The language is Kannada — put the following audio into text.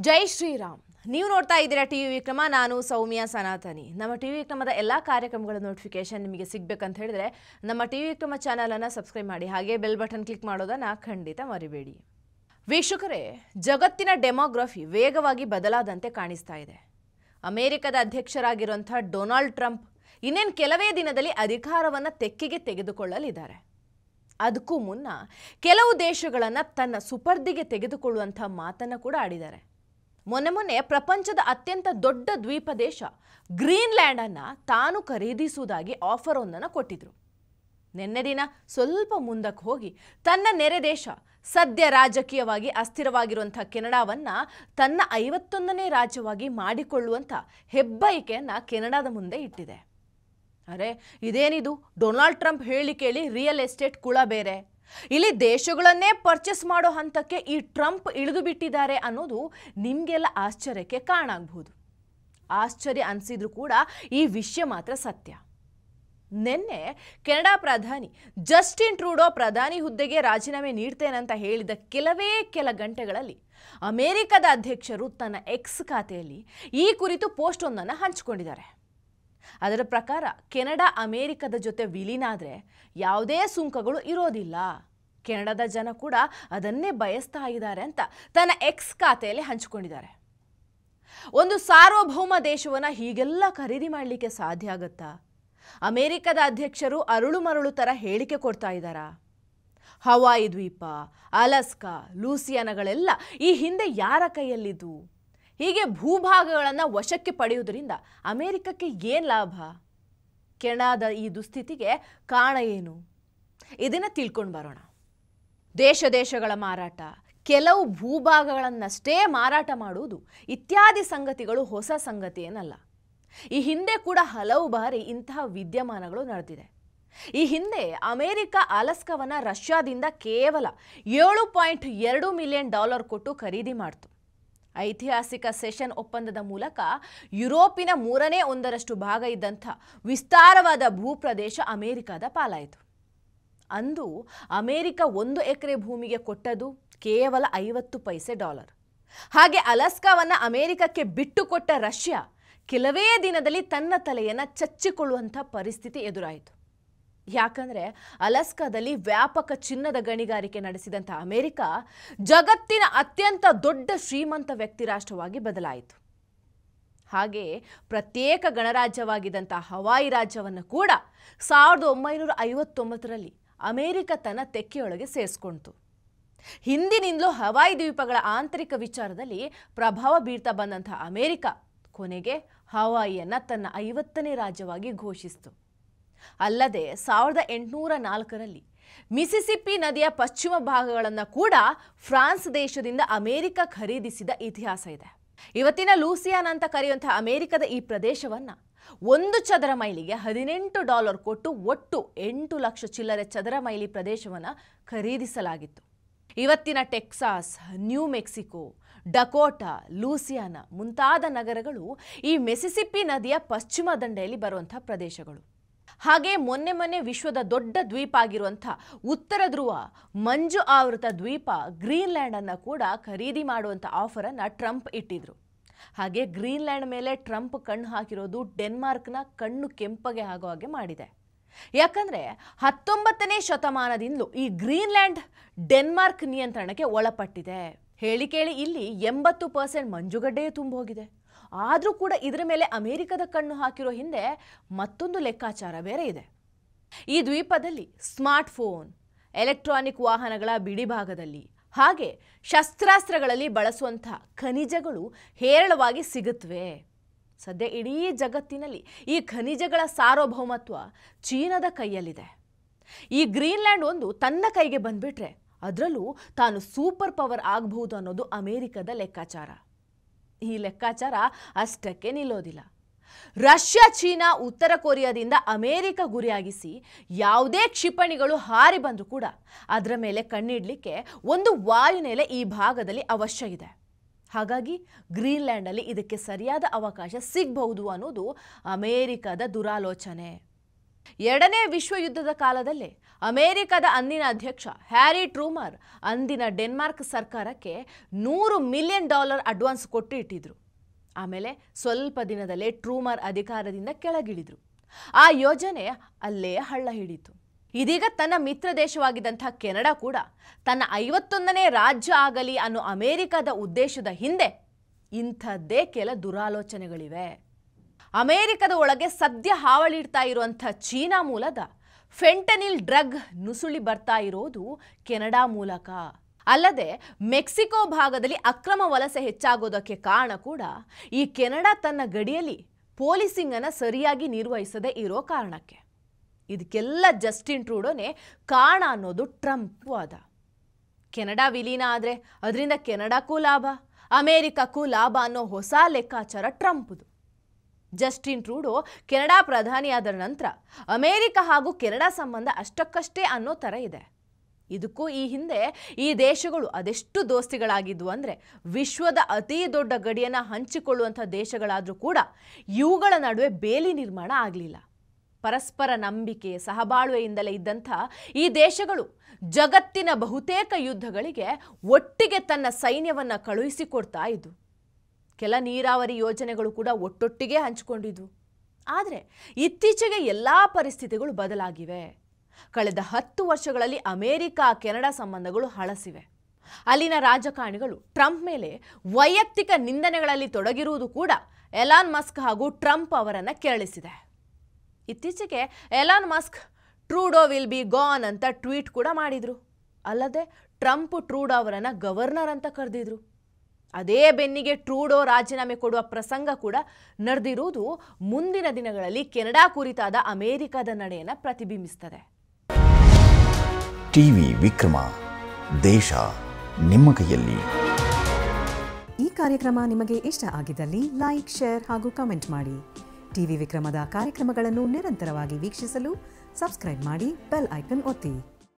ಜೈ ಶ್ರೀರಾಮ್. ನೀವು ನೋಡ್ತಾ ಇದ್ದೀರಾ ಟಿವಿ ವಿಕ್ರಮ. ನಾನು ಸೌಮ್ಯ ಸನಾತನಿ. ನಮ್ಮ ಟಿವಿ ವಿಕ್ರಮದ ಎಲ್ಲ ಕಾರ್ಯಕ್ರಮಗಳ ನೋಟಿಫಿಕೇಶನ್ ನಿಮಗೆ ಸಿಗಬೇಕಂತ ಹೇಳಿದ್ರೆ ನಮ್ಮ ಟಿವಿ ವಿಕ್ರಮ ಚಾನೆಲ್ ಅನ್ನು ಸಬ್ಸ್ಕ್ರೈಬ್ ಮಾಡಿ, ಹಾಗೆ ಬೆಲ್ ಬಟನ್ ಕ್ಲಿಕ್ ಮಾಡೋದನ್ನ ಖಂಡಿತ ಮರಿಬೇಡಿ. ವೀಕ್ಷಕರೇ, ಜಗತ್ತಿನ ಡೆಮೋಗ್ರಫಿ ವೇಗವಾಗಿ ಬದಲಾದಂತೆ ಕಾಣಿಸ್ತಾ ಇದೆ. ಅಮೆರಿಕದ ಅಧ್ಯಕ್ಷರಾಗಿರುವಂತಹ ಡೊನಾಲ್ಡ್ ಟ್ರಂಪ್ ಇನ್ನೇನು ಕೆಲವೇ ದಿನದಲ್ಲಿ ಅಧಿಕಾರವನ್ನು ತೆಕ್ಕೆಗೆ ತೆಗೆದುಕೊಳ್ಳಲಿದ್ದಾರೆ. ಅದಕ್ಕೂ ಮುನ್ನ ಕೆಲವು ದೇಶಗಳನ್ನು ತನ್ನ ಸುಪರ್ದಿಗೆ ತೆಗೆದುಕೊಳ್ಳುವಂಥ ಮಾತನ್ನು ಕೂಡ ಆಡಿದ್ದಾರೆ. ಮೊನ್ನೆ ಪ್ರಪಂಚದ ಅತ್ಯಂತ ದೊಡ್ಡ ದ್ವೀಪ ದೇಶ ಗ್ರೀನ್ಲ್ಯಾಂಡ್ ಅನ್ನು ತಾನು ಖರೀದಿಸುವುದಾಗಿ ಆಫರ್ ಒಂದನ್ನು ಕೊಟ್ಟಿದ್ರು. ನಿನ್ನೆ ದಿನ ಸ್ವಲ್ಪ ಮುಂದಕ್ಕೆ ಹೋಗಿ ತನ್ನ ನೆರೆ ದೇಶ, ಸದ್ಯ ರಾಜಕೀಯವಾಗಿ ಅಸ್ಥಿರವಾಗಿರುವಂಥ ಕೆನಡಾವನ್ನು ತನ್ನ 51ನೇ ರಾಜ್ಯವಾಗಿ ಮಾಡಿಕೊಳ್ಳುವಂಥ ಹೆಬ್ಬಯಕೆಯನ್ನು ಕೆನಡಾದ ಮುಂದೆ ಇಟ್ಟಿದೆ. ಅರೆ, ಇದೇನಿದು? ಡೊನಾಲ್ಡ್ ಟ್ರಂಪ್ ಹೇಳಿ ಕೇಳಿ ರಿಯಲ್ ಎಸ್ಟೇಟ್ ಕುಳ ಬೇರೆ. ಇಲ್ಲಿ ದೇಶಗಳನ್ನೇ ಪರ್ಚೇಸ್ ಮಾಡೋ ಹಂತಕ್ಕೆ ಈ ಟ್ರಂಪ್ ಇಳಿದು ಬಿಟ್ಟಿದ್ದಾರೆ ಅನ್ನೋದು ನಿಮಗೆಲ್ಲ ಆಶ್ಚರ್ಯಕ್ಕೆ ಕಾರಣ ಆಗಬಹುದು. ಆಶ್ಚರ್ಯ ಅನಿಸಿದ್ರು ಕೂಡ ಈ ವಿಷಯ ಮಾತ್ರ ಸತ್ಯ. ನಿನ್ನೆ ಕೆನಡಾ ಪ್ರಧಾನಿ ಜಸ್ಟಿನ್ ಟ್ರೂಡೋ ಪ್ರಧಾನಿ ಹುದ್ದೆಗೆ ರಾಜೀನಾಮೆ ನೀಡ್ತೇನಂತ ಹೇಳಿದ ಕೆಲ ಗಂಟೆಗಳಲ್ಲಿ ಅಮೆರಿಕದ ಅಧ್ಯಕ್ಷರು ತನ್ನ ಎಕ್ಸ್ ಖಾತೆಯಲ್ಲಿ ಈ ಕುರಿತು ಪೋಸ್ಟ್ ಒಂದನ್ನು ಹಂಚಿಕೊಂಡಿದ್ದಾರೆ. ಅದರ ಪ್ರಕಾರ ಕೆನಡಾ ಅಮೆರಿಕದ ಜೊತೆ ವಿಲೀನ ಆದರೆ ಯಾವುದೇ ಸುಂಕಗಳು ಇರೋದಿಲ್ಲ, ಕೆನಡಾದ ಜನ ಕೂಡ ಅದನ್ನೇ ಬಯಸ್ತಾ ಇದ್ದಾರೆ ಅಂತ ತನ್ನ ಎಕ್ಸ್ ಖಾತೆಯಲ್ಲಿ ಹಂಚಿಕೊಂಡಿದ್ದಾರೆ. ಒಂದು ಸಾರ್ವಭೌಮ ದೇಶವನ್ನು ಹೀಗೆಲ್ಲ ಖರೀದಿ ಮಾಡಲಿಕ್ಕೆ ಸಾಧ್ಯ ಆಗುತ್ತಾ? ಅಮೆರಿಕದ ಅಧ್ಯಕ್ಷರು ಅರುಳು ಮರಳು ಥರ ಹೇಳಿಕೆ ಕೊಡ್ತಾ ಇದ್ದಾರಾ? ಹವಾಯಿ ದ್ವೀಪ, ಅಲಸ್ಕಾ, ಲೂಸಿಯಾನಗಳೆಲ್ಲ ಈ ಹಿಂದೆ ಯಾರ ಕೈಯಲ್ಲಿದ್ದು? ಹೀಗೆ ಭೂಭಾಗಗಳನ್ನು ವಶಕ್ಕೆ ಪಡೆಯುವುದರಿಂದ ಅಮೆರಿಕಕ್ಕೆ ಏನು ಲಾಭ? ಕೆನಡಾದ ಈ ದುಸ್ಥಿತಿಗೆ ಕಾರಣ ಏನು? ಇದನ್ನು ತಿಳ್ಕೊಂಡು ಬರೋಣ. ದೇಶಗಳ ಮಾರಾಟ, ಕೆಲವು ಭೂಭಾಗಗಳನ್ನಷ್ಟೇ ಮಾರಾಟ ಮಾಡುವುದು ಇತ್ಯಾದಿ ಸಂಗತಿಗಳು ಹೊಸ ಸಂಗತಿ ಏನಲ್ಲ. ಈ ಹಿಂದೆ ಕೂಡ ಹಲವು ಬಾರಿ ಇಂತಹ ವಿದ್ಯಮಾನಗಳು ನಡೆದಿದೆ. ಈ ಹಿಂದೆ ಅಮೆರಿಕ ಅಲಸ್ಕಾವನ್ನು ರಷ್ಯಾದಿಂದ ಕೇವಲ $7.2 ಮಿಲಿಯನ್ ಕೊಟ್ಟು ಖರೀದಿ ಮಾಡಿತು. ಐತಿಹಾಸಿಕ ಸೆಷನ್ ಒಪ್ಪಂದದ ಮೂಲಕ ಯುರೋಪಿನ 1/3 ಭಾಗ ಇದ್ದಂಥ ವಿಸ್ತಾರವಾದ ಭೂಪ್ರದೇಶ ಅಮೆರಿಕದ ಪಾಲಾಯಿತು. ಅಂದು ಅಮೆರಿಕ 1 ಎಕರೆ ಭೂಮಿಗೆ ಕೊಟ್ಟದ್ದು ಕೇವಲ $50 ಹಾಗೆ ಅಲಸ್ಕಾವನ್ನು ಅಮೆರಿಕಕ್ಕೆ ಬಿಟ್ಟುಕೊಟ್ಟ ರಷ್ಯಾ ಕೆಲವೇ ದಿನದಲ್ಲಿ ತನ್ನ ತಲೆಯನ್ನು ಚಚ್ಚಿಕೊಳ್ಳುವಂಥ ಪರಿಸ್ಥಿತಿ ಎದುರಾಯಿತು. ಯಾಕಂದರೆ ಅಲಸ್ಕಾದಲ್ಲಿ ವ್ಯಾಪಕ ಚಿನ್ನದ ಗಣಿಗಾರಿಕೆ ನಡೆಸಿದಂಥ ಅಮೆರಿಕ ಜಗತ್ತಿನ ಅತ್ಯಂತ ದೊಡ್ಡ ಶ್ರೀಮಂತ ವ್ಯಕ್ತಿ ರಾಷ್ಟ್ರವಾಗಿ ಬದಲಾಯಿತು. ಹಾಗೆ ಪ್ರತ್ಯೇಕ ಗಣರಾಜ್ಯವಾಗಿದ್ದಂಥ ಹವಾಯಿ ರಾಜ್ಯವನ್ನು ಕೂಡ 1959ರಲ್ಲಿ ಅಮೆರಿಕ ತನ್ನ ತೆಕ್ಕೆಯೊಳಗೆ ಸೇರಿಸ್ಕೊಳ್ತು. ಹಿಂದಿನಿಂದಲೂ ಹವಾಯಿ ದ್ವೀಪಗಳ ಆಂತರಿಕ ವಿಚಾರದಲ್ಲಿ ಪ್ರಭಾವ ಬೀರ್ತಾ ಬಂದಂಥ ಅಮೆರಿಕ ಕೊನೆಗೆ ಹವಾಯಿಯನ್ನು ತನ್ನ 50ನೇ ರಾಜ್ಯವಾಗಿ ಘೋಷಿಸಿತು. ಅಲ್ಲದೆ 1804ರಲ್ಲಿ ಮಿಸಿಸಿಪ್ಪಿ ನದಿಯ ಪಶ್ಚಿಮ ಭಾಗಗಳನ್ನು ಕೂಡ ಫ್ರಾನ್ಸ್ ದೇಶದಿಂದ ಅಮೆರಿಕ ಖರೀದಿಸಿದ ಇತಿಹಾಸ ಇದೆ. ಇವತ್ತಿನ ಲೂಸಿಯಾನ ಅಂತ ಕರೆಯುವಂತಹ ಅಮೆರಿಕದ ಈ ಪ್ರದೇಶವನ್ನು 1 ಚದರ ಮೈಲಿಗೆ $18 ಕೊಟ್ಟು ಒಟ್ಟು 8 ಲಕ್ಷ ಚಿಲ್ಲರೆ ಚದರ ಮೈಲಿ ಪ್ರದೇಶವನ್ನು ಖರೀದಿಸಲಾಗಿತ್ತು. ಇವತ್ತಿನ Texas, new Mexico, Dakota, Louisiana ಮುಂತಾದ ನಗರಗಳು ಈ ಮಿಸಿಸಿಪ್ಪಿ ನದಿಯ ಪಶ್ಚಿಮ ದಂಡೆಯಲ್ಲಿ ಬರುವಂಥ ಪ್ರದೇಶಗಳು. ಹಾಗೆ ಮೊನ್ನೆ ವಿಶ್ವದ ದೊಡ್ಡ ದ್ವೀಪ ಆಗಿರುವಂಥ ಉತ್ತರ ಧ್ರುವ ಮಂಜು ಆವೃತ ದ್ವೀಪ ಗ್ರೀನ್ಲ್ಯಾಂಡನ್ನು ಕೂಡ ಖರೀದಿ ಮಾಡುವಂಥ ಆಫರನ್ನು ಟ್ರಂಪ್ ಇಟ್ಟಿದ್ರು. ಹಾಗೆ ಗ್ರೀನ್ಲ್ಯಾಂಡ್ ಮೇಲೆ ಟ್ರಂಪ್ ಕಣ್ಣು ಹಾಕಿರೋದು ಡೆನ್ಮಾರ್ಕ್ನ ಕಣ್ಣು ಕೆಂಪಗೆ ಆಗೋ ಹಾಗೆ ಮಾಡಿದೆ. ಯಾಕಂದರೆ 19ನೇ ಶತಮಾನದಿಂದಲೂ ಈ ಗ್ರೀನ್ಲ್ಯಾಂಡ್ ಡೆನ್ಮಾರ್ಕ್ ನಿಯಂತ್ರಣಕ್ಕೆ ಒಳಪಟ್ಟಿದೆ. ಹೇಳಿ ಕೇಳಿ ಇಲ್ಲಿ 80% ಮಂಜುಗಡ್ಡೆಯೇ ತುಂಬೋಗಿದೆ. ಆದರೂ ಕೂಡ ಇದರ ಮೇಲೆ ಅಮೆರಿಕದ ಕಣ್ಣು ಹಾಕಿರೋ ಹಿಂದೆ ಮತ್ತೊಂದು ಲೆಕ್ಕಾಚಾರ ಬೇರೆ ಇದೆ. ಈ ದ್ವೀಪದಲ್ಲಿ ಸ್ಮಾರ್ಟ್ಫೋನ್, ಎಲೆಕ್ಟ್ರಾನಿಕ್ ವಾಹನಗಳ ಬಿಡಿಭಾಗದಲ್ಲಿ ಹಾಗೆ ಶಸ್ತ್ರಾಸ್ತ್ರಗಳಲ್ಲಿ ಬಳಸುವಂಥ ಖನಿಜಗಳು ಹೇರಳವಾಗಿ ಸಿಗುತ್ತವೆ. ಸದ್ಯ ಇಡೀ ಜಗತ್ತಿನಲ್ಲಿ ಈ ಖನಿಜಗಳ ಸಾರ್ವಭೌಮತ್ವ ಚೀನಾದ ಕೈಯಲ್ಲಿದೆ. ಈ ಗ್ರೀನ್ಲ್ಯಾಂಡ್ ಒಂದು ತನ್ನ ಕೈಗೆ ಬಂದ್ಬಿಟ್ರೆ ಅದರಲ್ಲೂ ತಾನು ಸೂಪರ್ ಪವರ್ ಆಗಬಹುದು ಅನ್ನೋದು ಅಮೆರಿಕದ ಲೆಕ್ಕಾಚಾರ. ಈ ಲೆಕ್ಕಾಚಾರ ಅಷ್ಟಕ್ಕೆ ನಿಲ್ಲೋದಿಲ್ಲ. ರಷ್ಯಾ, ಚೀನಾ, ಉತ್ತರ ಕೊರಿಯಾದಿಂದ ಅಮೆರಿಕ ಗುರಿಯಾಗಿಸಿ ಯಾವುದೇ ಕ್ಷಿಪಣಿಗಳು ಹಾರಿ ಬಂದರೂ ಕೂಡ ಅದರ ಮೇಲೆ ಕಣ್ಣಿಡಲಿಕ್ಕೆ ಒಂದು ವಾಯುನೆಲೆ ಈ ಭಾಗದಲ್ಲಿ ಅವಶ್ಯ ಇದೆ. ಹಾಗಾಗಿ ಗ್ರೀನ್ಲ್ಯಾಂಡಲ್ಲಿ ಇದಕ್ಕೆ ಸರಿಯಾದ ಅವಕಾಶ ಸಿಗಬಹುದು ಅನ್ನೋದು ಅಮೆರಿಕದ ದುರಾಲೋಚನೆ. ಎರಡನೇ ವಿಶ್ವ ಯುದ್ಧದ ಕಾಲದಲ್ಲೇ ಅಮೆರಿಕದ ಅಂದಿನ ಅಧ್ಯಕ್ಷ ಹ್ಯಾರಿ ಟ್ರೂಮರ್ ಅಂದಿನ ಡೆನ್ಮಾರ್ಕ್ ಸರ್ಕಾರಕ್ಕೆ $100 ಮಿಲಿಯನ್ ಅಡ್ವಾನ್ಸ್ ಕೊಟ್ಟು ಇಟ್ಟಿದ್ರು. ಆಮೇಲೆ ಸ್ವಲ್ಪ ದಿನದಲ್ಲೇ ಟ್ರೂಮರ್ ಅಧಿಕಾರದಿಂದ ಕೆಳಗಿಳಿದ್ರು. ಆ ಯೋಜನೆ ಅಲ್ಲೇ ಹಳ್ಳ ಹಿಡಿತು. ಇದೀಗ ತನ್ನ ಮಿತ್ರ ದೇಶವಾಗಿದ್ದಂಥ ಕೆನಡಾ ಕೂಡ ತನ್ನ 51ನೇ ರಾಜ್ಯ ಆಗಲಿ ಅನ್ನೋ ಅಮೆರಿಕದ ಉದ್ದೇಶದ ಹಿಂದೆ ಇಂಥದ್ದೇ ಕೆಲ ದುರಾಲೋಚನೆಗಳಿವೆ. ಅಮೆರಿಕದ ಒಳಗೆ ಸದ್ಯ ಹಾವಳಿಡ್ತಾ ಇರುವಂಥ ಚೀನಾ ಮೂಲದ ಫೆಂಟನಿಲ್ ಡ್ರಗ್ ನುಸುಳಿ ಬರ್ತಾ ಇರೋದು ಕೆನಡಾ ಮೂಲಕ. ಅಲ್ಲದೆ ಮೆಕ್ಸಿಕೋ ಭಾಗದಲ್ಲಿ ಅಕ್ರಮ ವಲಸೆ ಹೆಚ್ಚಾಗೋದಕ್ಕೆ ಕಾರಣ ಕೂಡ ಈ ಕೆನಡಾ ತನ್ನ ಗಡಿಯಲ್ಲಿ ಪೊಲೀಸಿಂಗ್ ಅನ್ನು ಸರಿಯಾಗಿ ನಿರ್ವಹಿಸದೇ ಇರೋ ಕಾರಣಕ್ಕೆ. ಇದಕ್ಕೆಲ್ಲ ಜಸ್ಟಿನ್ ಟ್ರೂಡೋನೇ ಕಾರಣ ಅನ್ನೋದು ಟ್ರಂಪ್ ವಾದ. ಕೆನಡಾ ವಿಲೀನ ಆದರೆ ಅದರಿಂದ ಕೆನಡಾಕ್ಕೂ ಲಾಭ, ಅಮೆರಿಕಕ್ಕೂ ಲಾಭ ಅನ್ನೋ ಹೊಸ ಲೆಕ್ಕಾಚಾರ ಟ್ರಂಪ್ದು. ಜಸ್ಟಿನ್ ಟ್ರೂಡೋ ಕೆನಡಾ ಪ್ರಧಾನಿಯಾದ ನಂತರ ಅಮೆರಿಕ ಹಾಗೂ ಕೆನಡಾ ಸಂಬಂಧ ಅಷ್ಟಕ್ಕಷ್ಟೇ ಅನ್ನೋ ಥರ ಇದೆ. ಇದಕ್ಕೂ ಈ ಹಿಂದೆ ಈ ದೇಶಗಳು ಅದೆಷ್ಟು ದೋಸ್ತಿಗಳಾಗಿದ್ವು ಅಂದರೆ ವಿಶ್ವದ ಅತಿ ದೊಡ್ಡ ಗಡಿಯನ್ನು ಹಂಚಿಕೊಳ್ಳುವಂಥ ದೇಶಗಳಾದರೂ ಕೂಡ ಇವುಗಳ ನಡುವೆ ಬೇಲಿ ನಿರ್ಮಾಣ ಆಗಲಿಲ್ಲ. ಪರಸ್ಪರ ನಂಬಿಕೆ ಸಹಬಾಳ್ವೆಯಿಂದಲೇ ಇದ್ದಂಥ ಈ ದೇಶಗಳು ಜಗತ್ತಿನ ಬಹುತೇಕ ಯುದ್ಧಗಳಿಗೆ ಒಟ್ಟಿಗೆ ತನ್ನ ಸೈನ್ಯವನ್ನು ಕಳುಹಿಸಿಕೊಡ್ತಾ ಇದ್ವು. ಕೆಲ ನೀರಾವರಿ ಯೋಜನೆಗಳು ಕೂಡ ಒಟ್ಟೊಟ್ಟಿಗೆ ಹಂಚಿಕೊಂಡಿದ್ವು. ಆದರೆ ಇತ್ತೀಚೆಗೆ ಎಲ್ಲ ಪರಿಸ್ಥಿತಿಗಳು ಬದಲಾಗಿವೆ. ಕಳೆದ 10 ವರ್ಷಗಳಲ್ಲಿ ಅಮೆರಿಕ ಕೆನಡಾ ಸಂಬಂಧಗಳು ಹಳಸಿವೆ. ಅಲ್ಲಿನ ರಾಜಕಾರಣಿಗಳು ಟ್ರಂಪ್ ಮೇಲೆ ವೈಯಕ್ತಿಕ ನಿಂದನೆಗಳಲ್ಲಿ ತೊಡಗಿರುವುದು ಕೂಡ ಎಲಾನ್ ಮಸ್ಕ್ ಹಾಗೂ ಟ್ರಂಪ್ ಅವರನ್ನು ಕೆರಳಿಸಿದೆ. ಇತ್ತೀಚೆಗೆ Elon Musk Trudeau will be gone ಅಂತ ಟ್ವೀಟ್ ಕೂಡ ಮಾಡಿದ್ರು. ಅಲ್ಲದೆ ಟ್ರಂಪ್ ಟ್ರೂಡೋ ಅವರನ್ನು ಗವರ್ನರ್ ಅಂತ ಕರೆದಿದ್ರು. ಅದೇ ಬೆನ್ನಿಗೆ ಟ್ರೂಡೋ ರಾಜೀನಾಮೆ ಕೊಡುವ ಪ್ರಸಂಗ ಕೂಡ ನಡೆದಿರುವುದು ಮುಂದಿನ ದಿನಗಳಲ್ಲಿ ಕೆನಡಾ ಕುರಿತಾದ ಅಮೆರಿಕದ ನಡೆಯನ್ನು ಪ್ರತಿಬಿಂಬಿಸುತ್ತದೆ. ಟಿವಿ ವಿಕ್ರಮ, ದೇಶ ನಿಮ್ಮ ಕೈಯಲ್ಲಿ. ಈ ಕಾರ್ಯಕ್ರಮ ನಿಮಗೆ ಇಷ್ಟ ಆಗಿದ್ದಲ್ಲಿ ಲೈಕ್, ಶೇರ್ ಹಾಗೂ ಕಮೆಂಟ್ ಮಾಡಿ. ಟಿವಿ ವಿಕ್ರಮದ ಕಾರ್ಯಕ್ರಮಗಳನ್ನು ನಿರಂತರವಾಗಿ ವೀಕ್ಷಿಸಲು ಸಬ್ಸ್ಕ್ರೈಬ್ ಮಾಡಿ, ಬೆಲ್ ಐಕನ್ ಒತ್ತಿ.